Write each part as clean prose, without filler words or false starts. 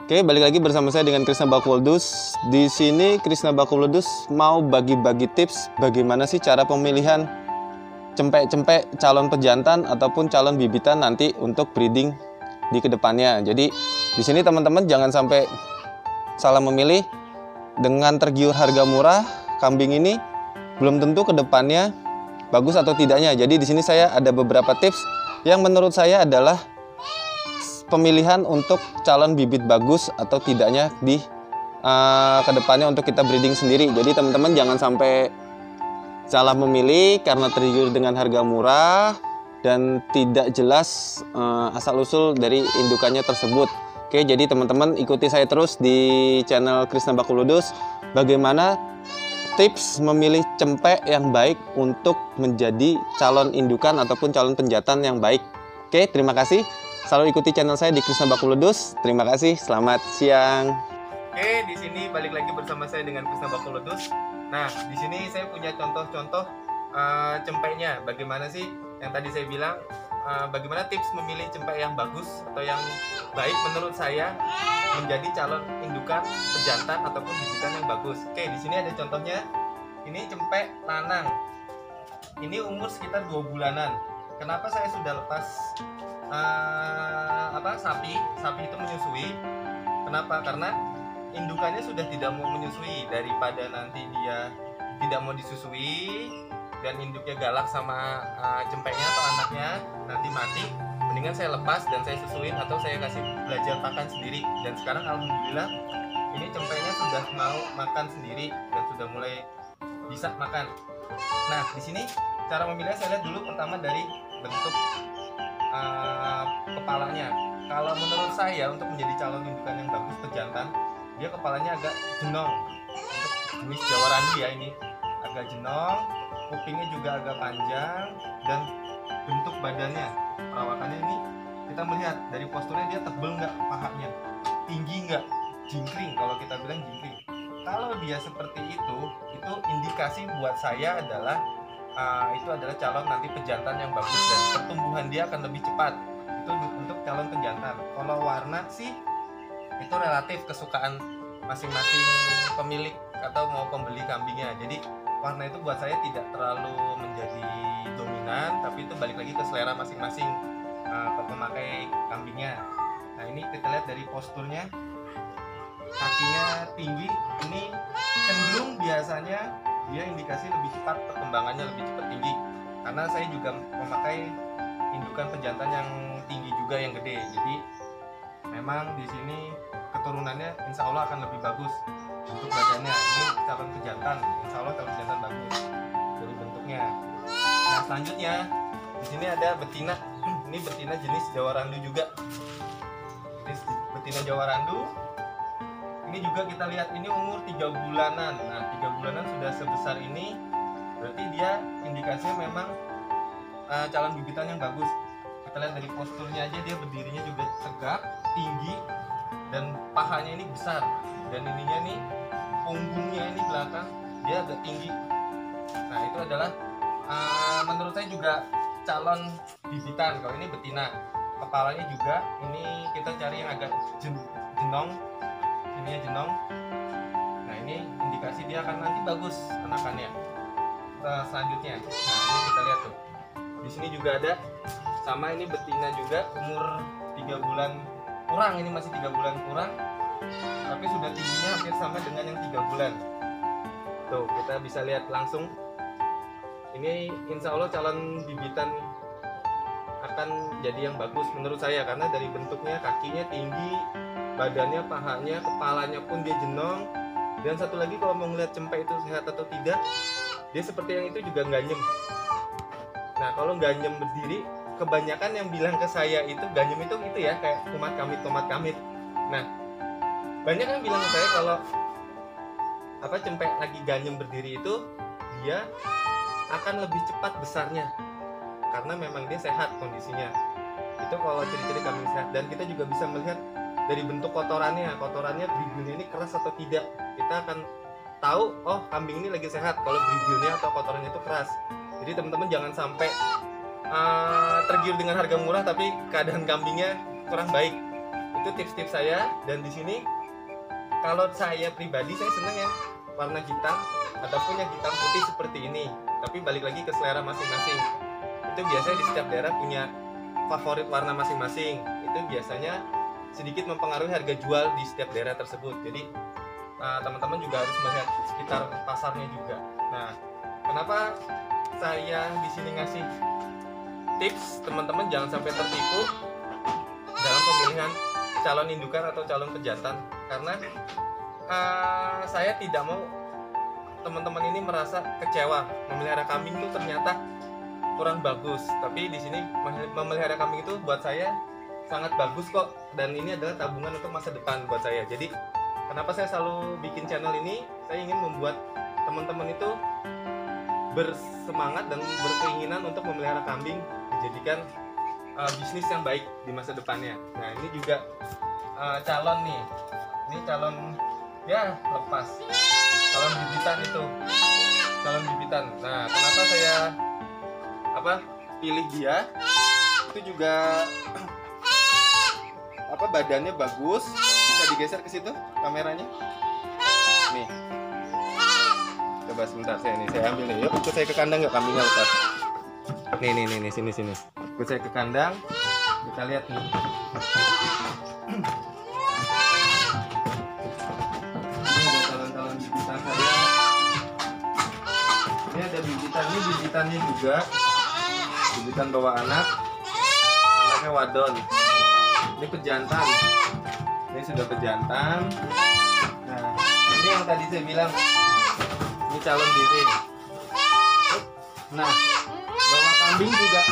Oke, balik lagi bersama saya dengan Krisna Bakuldus. Di sini Krisna Bakuldus mau bagi-bagi tips bagaimana sih cara pemilihan cempek-cempek calon pejantan ataupun calon bibitan nanti untuk breeding di kedepannya. Jadi di sini teman-teman jangan sampai salah memilih. Dengan tergiur harga murah, kambing ini belum tentu kedepannya bagus atau tidaknya. Jadi di sini saya ada beberapa tips yang menurut saya adalah pemilihan untuk calon bibit bagus atau tidaknya di kedepannya untuk kita breeding sendiri. Jadi teman-teman jangan sampai salah memilih karena tergiur dengan harga murah dan tidak jelas asal-usul dari indukannya tersebut. Oke, jadi teman-teman ikuti saya terus di channel Krisna Bakuldus bagaimana tips memilih cempek yang baik untuk menjadi calon indukan ataupun calon penjantan yang baik. Oke, terima kasih. Selalu ikuti channel saya di Krisna Bakuldus. Terima kasih. Selamat siang. Oke, di sini balik lagi bersama saya dengan Krisna Bakuldus. Nah, di sini saya punya contoh-contoh cempeknya. Bagaimana sih yang tadi saya bilang? Bagaimana tips memilih cempek yang bagus atau yang baik menurut saya menjadi calon indukan, pejantan ataupun bibitan yang bagus. Oke, di sini ada contohnya. Ini cempek lanang. Ini umur sekitar 2 bulanan. Kenapa saya sudah lepas sapi itu menyusui? Kenapa? Karena indukannya sudah tidak mau menyusui, daripada nanti dia tidak mau disusui dan induknya galak sama cempeknya atau anaknya nanti mati, mendingan saya lepas dan saya susuin atau saya kasih belajar makan sendiri. Dan sekarang alhamdulillah ini cempeknya sudah mau makan sendiri dan sudah mulai bisa makan. Nah, di sini cara memilih saya lihat dulu pertama dari bentuk kepalanya. Kalau menurut saya untuk menjadi calon indukan yang bagus pejantan, dia kepalanya agak jenong. Untuk jenis Jawa Randu ya, ini agak jenong, kupingnya juga agak panjang, dan bentuk badannya, perawakannya ini kita melihat dari posturnya dia tebel nggak pahanya, tinggi nggak, jingkring kalau kita bilang jingkring. Kalau dia seperti itu indikasi buat saya adalah itu adalah calon nanti pejantan yang bagus dan pertumbuhan dia akan lebih cepat. Itu untuk calon pejantan. Kalau warna sih itu relatif kesukaan masing-masing pemilik atau mau pembeli kambingnya. Jadi warna itu buat saya tidak terlalu menjadi dominan, tapi itu balik lagi ke selera masing-masing pemakai kambingnya. Nah, ini kita lihat dari posturnya, kakinya tinggi, ini cenderung biasanya dia indikasi lebih cepat, perkembangannya lebih cepat tinggi. Karena saya juga memakai indukan pejantan yang tinggi juga, yang gede. Jadi memang di sini keturunannya insya Allah akan lebih bagus untuk badannya. Ini calon pejantan, insya Allah calon pejantan bagus dari bentuknya. Nah, selanjutnya di sini ada betina. Ini betina jenis Jawa Randu juga. Jenis betina Jawa Randu. Ini juga kita lihat ini umur 3 bulanan. Nah, 3 bulanan sudah sebesar ini, berarti dia indikasinya memang calon bibitan yang bagus. Kita lihat dari posturnya aja, dia berdirinya juga tegak, tinggi, dan pahanya ini besar. Dan ininya nih, punggungnya ini belakang, dia agak tinggi. Nah, itu adalah menurut saya juga calon bibitan. Kalau ini betina, kepalanya juga, ini kita cari yang agak jenong. Ininya jenong. Nah, ini indikasi dia akan nanti bagus anakannya. Selanjutnya, nah ini kita lihat tuh. Di sini juga ada sama, ini betina juga umur 3 bulan kurang, ini masih 3 bulan kurang, tapi sudah tingginya hampir sama dengan yang 3 bulan. Tuh, kita bisa lihat langsung. Ini insya Allah calon bibitan akan jadi yang bagus menurut saya, karena dari bentuknya, kakinya tinggi, badannya, pahanya, kepalanya pun dia jenong. Dan satu lagi, kalau mau ngeliat cempek itu sehat atau tidak, dia seperti yang itu juga ganyem. Nah, kalau ganyem berdiri, kebanyakan yang bilang ke saya itu ganyem itu ya kayak tomat kamit. Nah, banyak yang bilang ke saya kalau cempek lagi ganyem berdiri itu dia akan lebih cepat besarnya karena memang dia sehat kondisinya. Itu kalau ciri-ciri kambing sehat. Dan kita juga bisa melihat dari bentuk kotorannya brigilnya ini keras atau tidak. Kita akan tahu, oh, kambing ini lagi sehat kalau brigilnya atau kotorannya itu keras. Jadi teman-teman jangan sampai tergiur dengan harga murah tapi keadaan kambingnya kurang baik. itu tips-tips saya. Dan di sini kalau saya pribadi saya senang yang warna hitam ataupun yang hitam putih seperti ini. Tapi balik lagi ke selera masing-masing. Itu biasanya di setiap daerah punya favorit warna masing-masing. Itu biasanya sedikit mempengaruhi harga jual di setiap daerah tersebut. Jadi teman-teman juga harus melihat sekitar pasarnya juga. Nah, kenapa saya di sini ngasih tips teman-teman jangan sampai tertipu dalam pemilihan calon indukan atau calon pejantan, karena saya tidak mau teman-teman ini merasa kecewa memelihara kambing itu ternyata kurang bagus. Tapi di sini memelihara kambing itu buat saya sangat bagus kok, dan ini adalah tabungan untuk masa depan buat saya. Jadi kenapa saya selalu bikin channel ini? Saya ingin membuat teman-teman itu bersemangat dan berkeinginan untuk memelihara kambing, dijadikan bisnis yang baik di masa depannya. Nah, ini juga calon nih. Ini calon ya lepas. Calon bibitan itu. Calon bibitan. Nah, kenapa saya pilih dia? Itu juga badannya bagus. Bisa digeser ke situ kameranya. Nih. Coba sebentar saya ambil nih. Yuk, ikut saya ke kandang nggak kambingnya lepas. Nih sini. Ikut saya ke kandang. Kita lihat nih. Ini ada calon-calon bibitan saya. Ini ada bibitannya juga. Bibitan bawa anak. Anaknya wadon. Ini pejantan. Ini sudah pejantan. Nah, ini yang tadi saya bilang. Ini calon diri. Nah, bawa kambing juga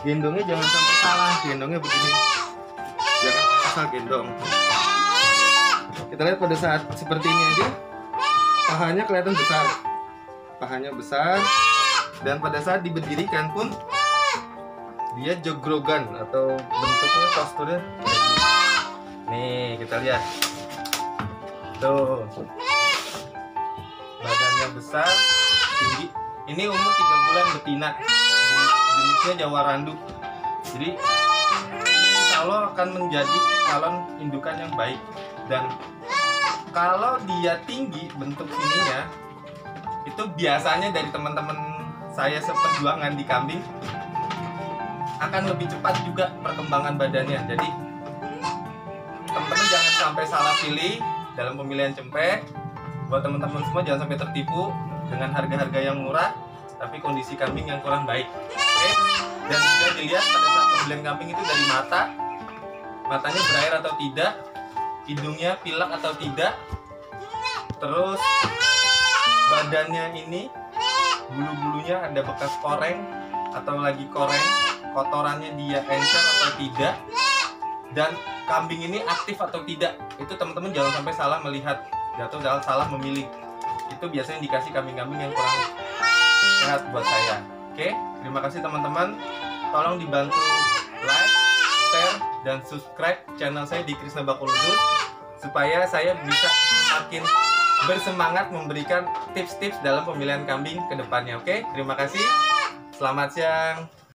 gendongnya jangan sampai salah. Gendongnya begini, jangan asal gendong. Kita lihat pada saat seperti ini aja, pahanya kelihatan besar. Pahanya besar, dan pada saat diberdirikan pun dia jogrogan atau bentuknya posturnya. Nih kita lihat, tuh badannya besar, tinggi. Ini umur 3 bulan betina, jenisnya Jawa Randu. Jadi ini insya Allah akan menjadi calon indukan yang baik. Dan kalau dia tinggi bentuk sininya, itu biasanya dari teman-teman saya seperjuangan di kambing akan lebih cepat juga perkembangan badannya. Jadi teman-teman jangan sampai salah pilih dalam pemilihan cempe. Buat teman-teman semua jangan sampai tertipu dengan harga-harga yang murah tapi kondisi kambing yang kurang baik. Oke? Dan juga dilihat pada saat pembelian kambing itu dari matanya berair atau tidak, hidungnya pilek atau tidak, terus badannya ini bulu-bulunya ada bekas koreng atau lagi koreng, kotorannya dia encer atau tidak, dan kambing ini aktif atau tidak. Itu teman-teman jangan sampai salah melihat atau salah memilih. Itu biasanya indikasi kambing-kambing yang kurang sehat buat saya. Oke, terima kasih teman-teman. Tolong dibantu like, share, dan subscribe channel saya di Krisna Bakuludus supaya saya bisa makin bersemangat memberikan tips-tips dalam pemilihan kambing ke depannya. Oke, terima kasih. Selamat siang.